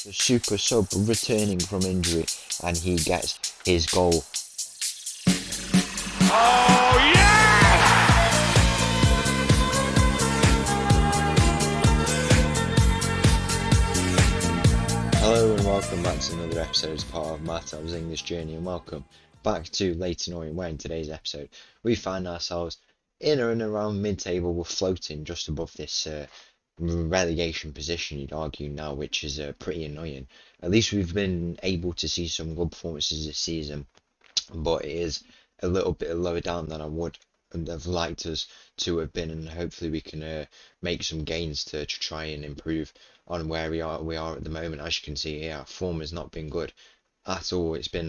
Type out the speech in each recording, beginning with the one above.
The super sub returning from injury, and he gets his goal. Oh, yeah! Hello and welcome back to another episode as part of Mattov's English Journey, and welcome back to Leyton Orient, where in today's episode we find ourselves in and around mid-table. We're floating just above this relegation position, you'd argue now, which is pretty annoying. At least we've been able to see some good performances this season, but it is a little bit lower down than I would have liked us to have been, and hopefully we can make some gains to try and improve on where we are at the moment. As you can see here, our form has not been good at all. It's been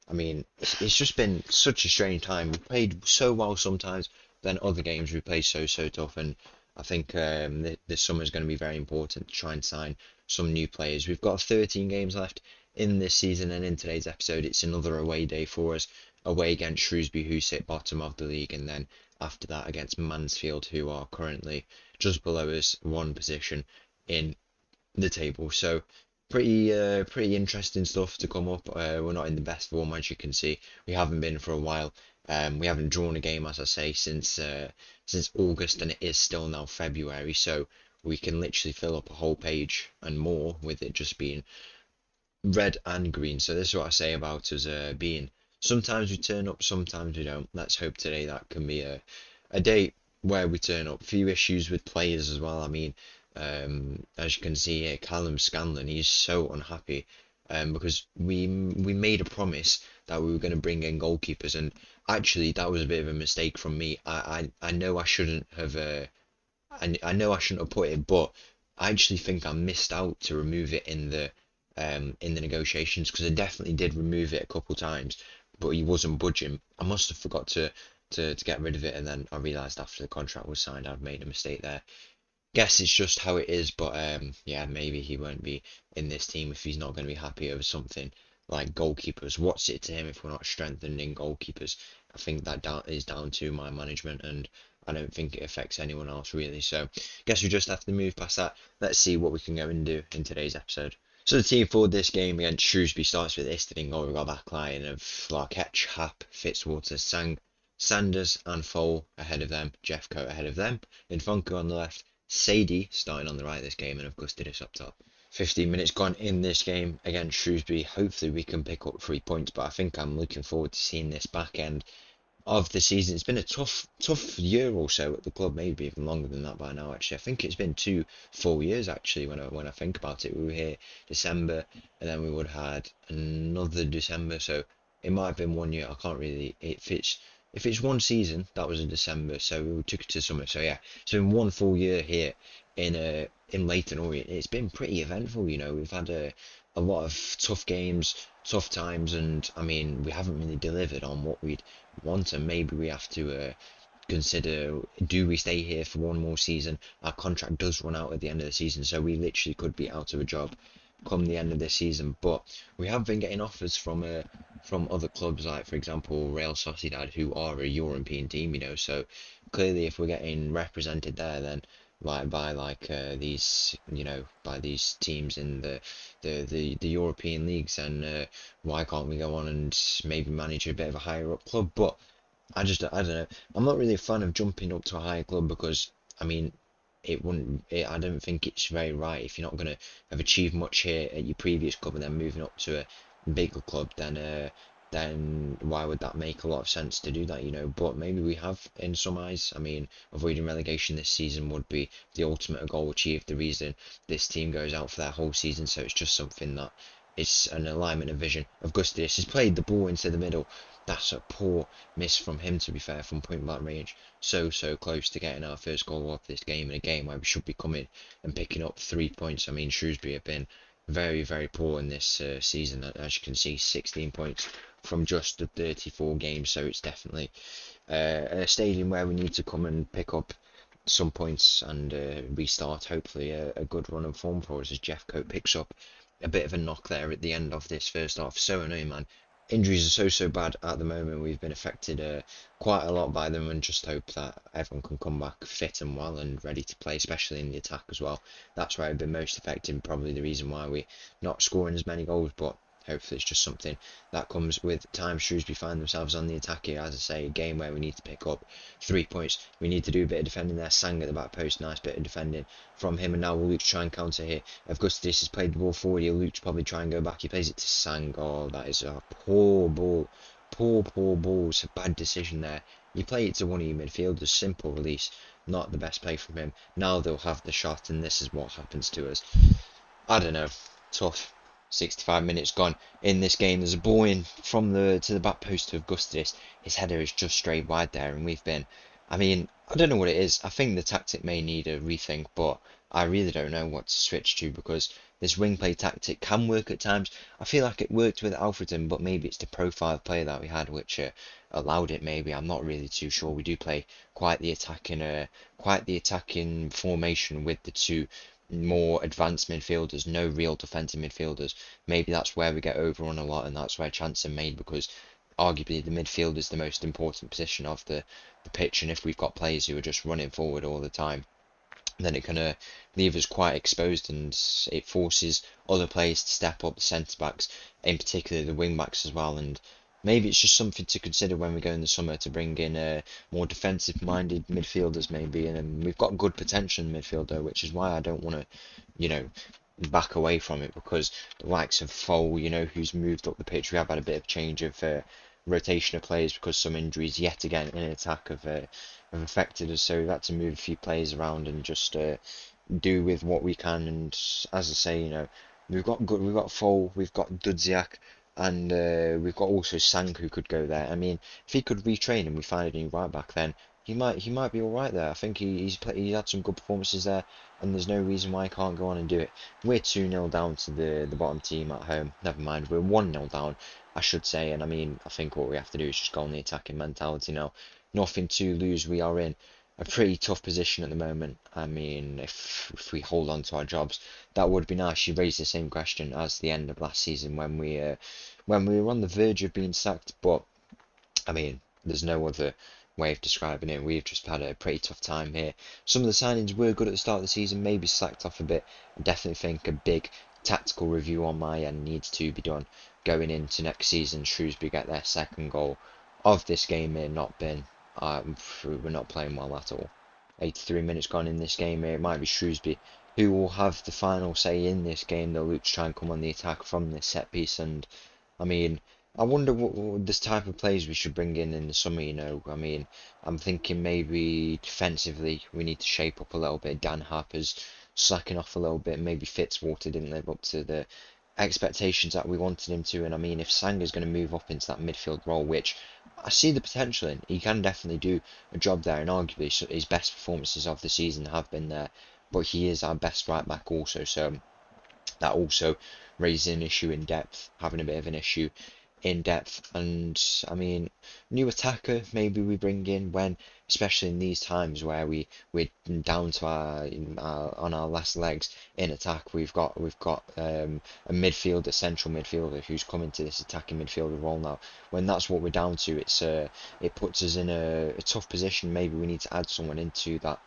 it's just been such a strange time. We played so well sometimes, then other games we played so tough, and I think this summer is going to be very important to try and sign some new players. We've got 13 games left in this season, and in today's episode it's another away day for us, away against Shrewsbury, who sit bottom of the league, and then after that against Mansfield, who are currently just below us, one position in the table. So pretty interesting stuff to come up. We're not in the best form, as you can see. We haven't been for a while. We haven't drawn a game, as I say, since August, and it is still now February. So we can literally fill up a whole page and more with it just being red and green. So this is what I say about us being. Sometimes we turn up, sometimes we don't. Let's hope today that can be a day where we turn up. Few issues with players as well. I mean, as you can see here, Callum Scanlon, he's so unhappy because we made a promise that we were going to bring in goalkeepers, and actually that was a bit of a mistake from me. I know I shouldn't have I know I shouldn't have put it, but I actually think I missed out to remove it in the negotiations, because I definitely did remove it a couple times, but he wasn't budging. I must have forgot to get rid of it, and then I realised after the contract was signed I'd made a mistake there. Guess it's just how it is, but yeah, maybe he won't be in this team if he's not going to be happy over something like goalkeepers. What's it to him if we're not strengthening goalkeepers? I think that is down to my management, and I don't think it affects anyone else really. So guess we just have to move past that. Let's see what we can go and do in today's episode. So the team for this game against Shrewsbury starts with this thing. We've got a back line of Larketch, Happ, Fitzwater, Sanders and Fole ahead of them, Jeffcoat ahead of them, Nfonku on the left, Sadie starting on the right this game, and of course Didis up top. 15 minutes gone in this game against Shrewsbury. Hopefully we can pick up 3 points, but I think I'm looking forward to seeing this back end of the season. It's been a tough year or so at the club, maybe even longer than that by now. Actually, I think it's been 2 full years actually. When I think about it, we were here December, and then we would have had another December, so it might have been 1 year. I can't really. If it's one season, that was in December, so we took it to summer. So yeah, so in 1 full year here in Leyton Orient, it's been pretty eventful. You know, we've had a lot of tough games, tough times, and I mean we haven't really delivered on what we'd want, and maybe we have to consider, do we stay here for one more season? Our contract does run out at the end of the season, so we literally could be out of a job come the end of this season. But we have been getting offers from other clubs, like for example Real Sociedad, who are a European team, you know. So clearly if we're getting represented there, then these, you know, by these teams in the European leagues, and why can't we go on and maybe manage a bit of a higher up club? But I don't know. I'm not really a fan of jumping up to a higher club, because I mean I don't think it's very right. If you're not going to have achieved much here at your previous club and then moving up to a bigger club, then why would that make a lot of sense to do that, you know? But maybe we have in some eyes. I mean, avoiding relegation this season would be the ultimate goal achieved, the reason this team goes out for their whole season. So it's just something that it's an alignment of vision of Gustidis. He's played the ball into the middle. That's a poor miss from him, to be fair, from point blank range. So close to getting our first goal of this game, in a game where we should be coming and picking up 3 points. I mean, Shrewsbury have been very poor in this season. As you can see, 16 points from just the 34 games. So it's definitely a stadium where we need to come and pick up some points and restart, hopefully, a good run of form for us, as Jeffcoat picks up a bit of a knock there at the end of this first half. So annoying, man. Injuries are so bad at the moment. We've been affected quite a lot by them, and just hope that everyone can come back fit and well and ready to play, especially in the attack as well. That's where I've been most affected. Probably the reason why we're not scoring as many goals, but hopefully it's just something that comes with time. Shrewsbury find themselves on the attack here, as I say, a game where we need to pick up 3 points. We need to do a bit of defending there. Sang at the back post, nice bit of defending from him, and now will Luke try and counter here. Augustus has played the ball forward here. Luke's probably try and go back. He plays it to Sang. Oh, that is a poor ball. Poor ball. It's a bad decision there. You play it to one of your midfielders. Simple release. Not the best play from him. Now they'll have the shot, and this is what happens to us. I don't know. Tough. 65 minutes gone in this game. There's a ball in from the to the back post of Augustus. His header is just straight wide there, and we've been. I mean, I don't know what it is. I think the tactic may need a rethink, but I really don't know what to switch to because this wing play tactic can work at times. I feel like it worked with Alfredton, but maybe it's the profile player that we had which allowed it. Maybe I'm not really too sure. We do play quite the attacking formation with the two more advanced midfielders, no real defensive midfielders. Maybe that's where we get overrun a lot, and that's where chances are made because arguably the midfield is the most important position of the pitch, and if we've got players who are just running forward all the time, then it can leave us quite exposed, and it forces other players to step up, the centre backs, in particular the wing backs as well. And maybe it's just something to consider when we go in the summer to bring in more defensive-minded midfielders, maybe. And we've got good potential in midfielder, which is why I don't want to, back away from it because the likes of Fowl, who's moved up the pitch, we have had a bit of change of rotation of players because some injuries yet again in attack have affected us. So we've had to move a few players around and just do with what we can. And as I say, we've got Fowl, we've got Dudziak, and we've got also Sang who could go there. I mean, if he could retrain and we find a new right back, then he might be all right there. I think he's had some good performances there, and there's no reason why he can't go on and do it. We're 2-0 down to the bottom team at home. Never mind, we're 1-0 down, I should say. And I mean, I think what we have to do is just go on the attacking mentality now. Nothing to lose. We are in a pretty tough position at the moment. I mean, if we hold on to our jobs, that would be nice. You raised the same question as the end of last season when we were on the verge of being sacked. But I mean, there's no other way of describing it. We've just had a pretty tough time here. Some of the signings were good at the start of the season, maybe slacked off a bit. I definitely think a big tactical review on my end needs to be done going into next season. Shrewsbury get their second goal of this game here, not been. We're not playing well at all. 83 minutes gone in this game here. It might be Shrewsbury who will have the final say in this game. They'll look to try and come on the attack from this set piece, and I mean, I wonder what this type of players we should bring in the summer. I mean, I'm thinking maybe defensively we need to shape up a little bit. Dan Harper's slacking off a little bit. Maybe Fitzwater didn't live up to the expectations that we wanted him to. And I mean, if Sanger's going to move up into that midfield role, which I see the potential in, he can definitely do a job there. And arguably his best performances of the season have been there. But he is our best right back also, so that also raises an issue in depth, having a bit of an issue in depth. And I mean, new attacker maybe we bring in when, especially in these times where we're down to our on our last legs in attack. We've got a midfielder, central midfielder who's come into this attacking midfielder role now. When that's what we're down to, it puts us in a tough position. Maybe we need to add someone into that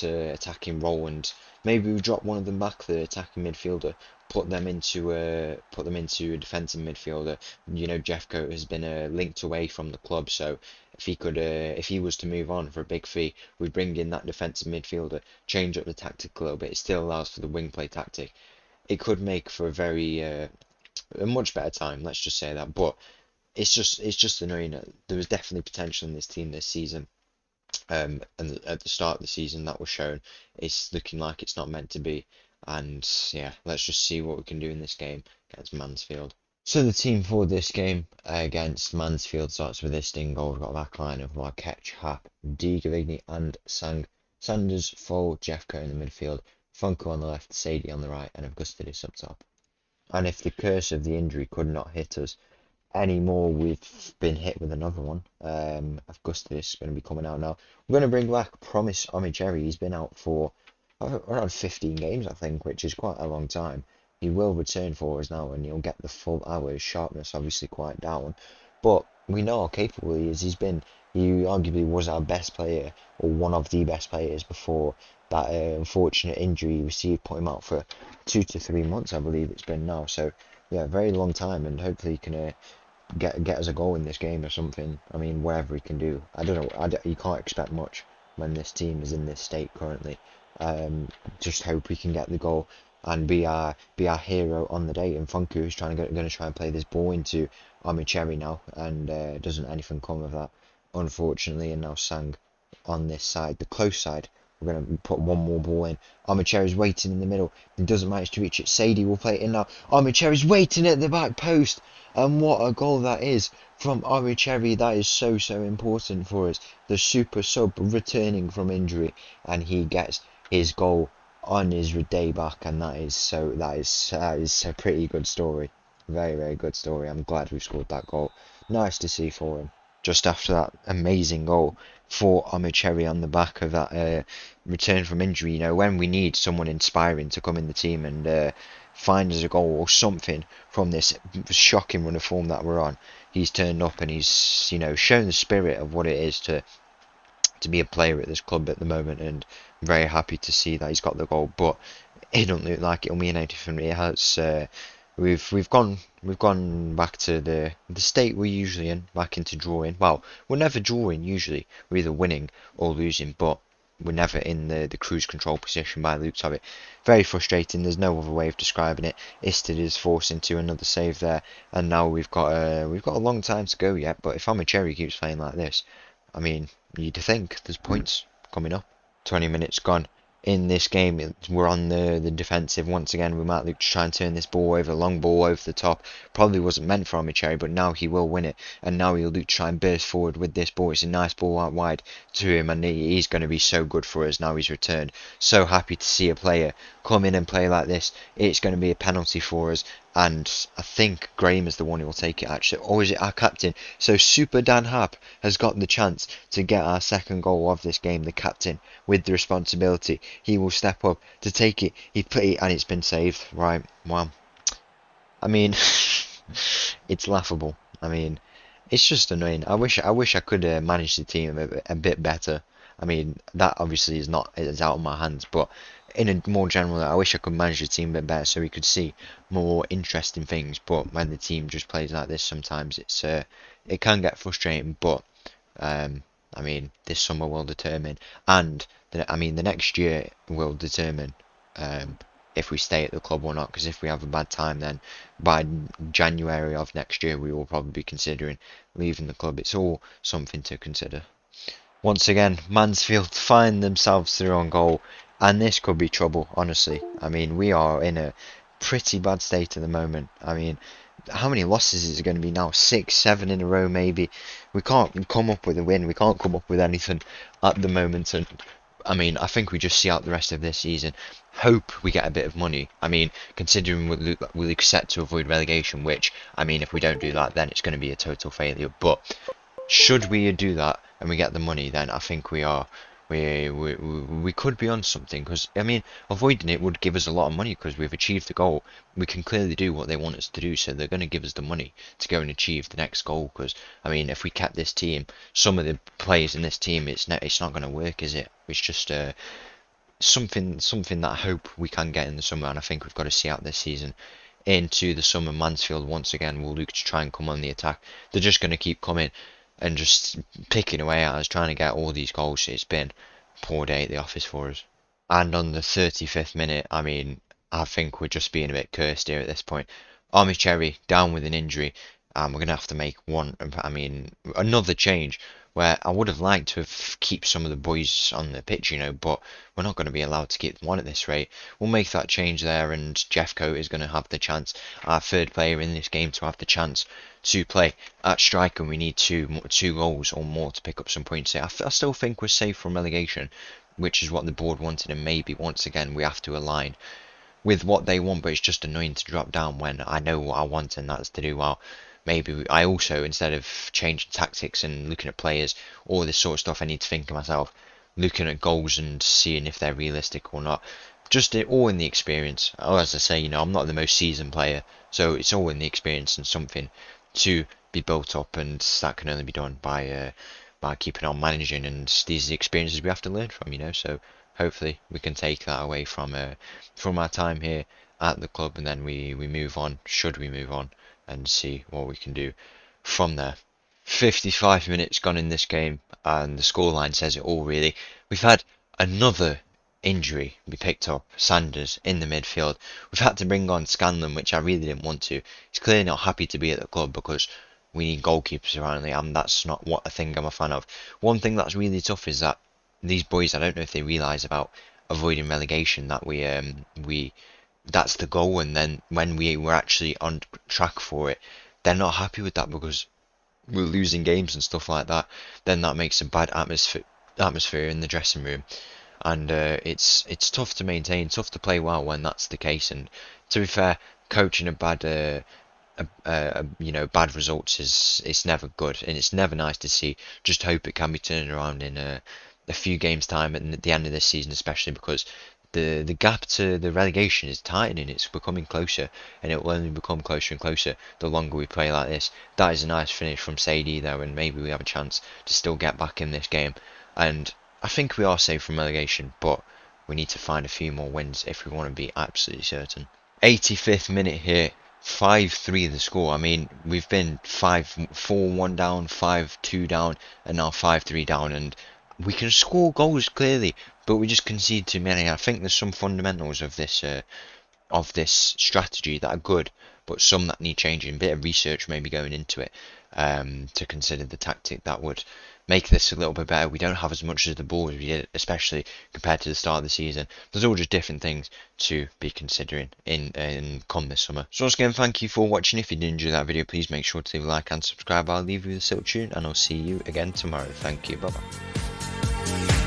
attacking role, and maybe we drop one of them back, the attacking midfielder, put them into a defensive midfielder. Jeffcoat has been linked away from the club, so if he was to move on for a big fee, we bring in that defensive midfielder, change up the tactic a little bit. It still allows for the wing play tactic. It could make for a much better time. Let's just say that, but it's just annoying. There was definitely potential in this team this season. And at the start of the season that was shown. It's looking like it's not meant to be, and yeah, let's just see what we can do in this game against Mansfield. So the team for this game against Mansfield starts with this in goal. We've got a back line of Marquette, Hap, D. Gavigny and Sang. Sanders, Fowl, Jeffco in the midfield, Funko on the left, Sadie on the right, and Augustus up top. And if the curse of the injury could not hit us anymore, we've been hit with another one. Augustus is going to be coming out now. We're going to bring back Promise Omijeri. He's been out for around 15 games, I think, which is quite a long time. He will return for us now, and he'll get the full hour. His sharpness obviously quite down, but we know how capable he is. He arguably was our best player, or one of the best players before that unfortunate injury he received, put him out for 2 to 3 months, I believe it's been now. So yeah, very long time, and hopefully he can get us a goal in this game or something. I mean, whatever he can do. I don't know. You can't expect much when this team is in this state currently. Just hope we can get the goal and be our hero on the day. And Funku is going to try and play this ball into Cherry now, and doesn't anything come of that, unfortunately. And now Sang on this side, the close side. We're going to put one more ball in. Cherry's waiting in the middle. He doesn't manage to reach it. Sadie will play it in now. Cherry's waiting at the back post. And what a goal that is from Cherry. That is so important for us. The super sub returning from injury, and he gets his goal on his day back, and that is a pretty good story. Very good story. I'm glad we scored that goal. Nice to see for him. Just after that amazing goal for Cherry on the back of that return from injury, when we need someone inspiring to come in the team and find us a goal or something from this shocking run of form that we're on, he's turned up and he's shown the spirit of what it is to be a player at this club at the moment, and I'm very happy to see that he's got the goal. But it don't look like it'll mean anything. It has. We've gone back to the state we're usually in, back into drawing. Well, we're never drawing usually. We're either winning or losing, but we're never in the cruise control position by the looks of it. Very frustrating. There's no other way of describing it. Istid is forced into another save there, and now we've got a long time to go yet. But if Cherry keeps playing like this, I mean, you'd think there's points coming up. 20 minutes gone in this game. We're on the defensive once again. We might look to try and turn this ball over, long ball over the top. Probably wasn't meant for Cherry, but now he will win it, and now he'll look to try and burst forward with this ball. It's a nice ball out wide to him, and he's going to be so good for us now he's returned. So happy to see a player come in and play like this. It's going to be a penalty for us, and I think Graham is the one who will take it actually, or is it our captain? So Super Dan Happ has got the chance to get our second goal of this game. The captain with the responsibility, he will step up to take it. He put it and it's been saved. Right, well, I mean, it's laughable. I mean, it's just annoying. I wish I could manage the team a bit better. I mean, that obviously is out of my hands, but in a more general, I wish I could manage the team a bit better so we could see more interesting things. But when the team just plays like this, sometimes it can get frustrating. But I mean, this summer will determine, and the next year will determine if we stay at the club or not. Because if we have a bad time, then by January of next year, we will probably be considering leaving the club. It's all something to consider. Once again, Mansfield find themselves through on goal, and this could be trouble, honestly. I mean, we are in a pretty bad state at the moment. I mean, how many losses is it going to be now? 6, 7 in a row, maybe. We can't come up with a win. We can't come up with anything at the moment. And I mean, I think we just see out the rest of this season. Hope we get a bit of money. I mean, considering we're set to avoid relegation, which, I mean, if we don't do that, then it's going to be a total failure. But should we do that and we get the money, then I think we could be on something. Because I mean, avoiding it would give us a lot of money because we've achieved the goal. We can clearly do what they want us to do, so they're going to give us the money to go and achieve the next goal. Because I mean, if we kept this team, some of the players in this team, it's not going to work, is it? It's just something that I hope we can get in the summer, and I think we've got to see out this season. Into the summer, Mansfield once again will look to try and come on the attack. They're just going to keep coming and just picking away at us, trying to get all these goals. It's been a poor day at the office for us. And on the 35th minute, I mean, I think we're just being a bit cursed here at this point. Cherry down with an injury, and we're going to have to make another change. Where I would have liked to have keep some of the boys on the pitch, but we're not going to be allowed to keep them on at this rate. We'll make that change there, and Jeffcoat is going to have the chance, our third player in this game, to have the chance to play at striker. And we need two goals or more to pick up some points here. I still think we're safe from relegation, which is what the board wanted, and maybe once again we have to align with what they want. But it's just annoying to drop down when I know what I want, and that's to do well. Maybe I also, instead of changing tactics and looking at players, all this sort of stuff, I need to think of myself, looking at goals and seeing if they're realistic or not. just all in the experience. Oh, as I say, I'm not the most seasoned player, so it's all in the experience and something to be built up, and that can only be done by keeping on managing. And these are the experiences we have to learn from. So hopefully we can take that away from our time here at the club, and then we move on. Should we move on and see what we can do from there? 55 minutes gone in this game, and the scoreline says it all. Really, we've had another injury be picked up, Sanders in the midfield. We've had to bring on Scanlon, which I really didn't want to. He's clearly not happy to be at the club because we need goalkeepers apparently, and that's not what I think I'm a fan of. One thing that's really tough is that these boys, I don't know if they realise about avoiding relegation, that we that's the goal, and then when we were actually on track for it, they're not happy with that because we're losing games and stuff like that. Then that makes a bad atmosphere in the dressing room, and it's tough to maintain, tough to play well when that's the case. And to be fair, coaching a bad results is it's never good, and it's never nice to see. Just hope it can be turned around in a few games time at the end of this season, especially because the gap to the relegation is tightening. It's becoming closer, and it will only become closer and closer the longer we play like this. That is a nice finish from Sadie though, and maybe we have a chance to still get back in this game. And I think we are safe from relegation, but we need to find a few more wins if we want to be absolutely certain. 85th minute here, 5-3 the score. I mean, we've been 4-1 down, 5-2 down, and now 5-3 down, and we can score goals clearly, but we just concede too many. I think there's some fundamentals of this strategy that are good, but some that need changing. A bit of research maybe going into it to consider the tactic that would make this a little bit better. We don't have as much as the ball as we did, especially compared to the start of the season. There's all just different things to be considering in come this summer. So once again, thank you for watching. If you did enjoy that video, please make sure to leave a like and subscribe. I'll leave you with a little tune, and I'll see you again tomorrow. Thank you. Bye bye.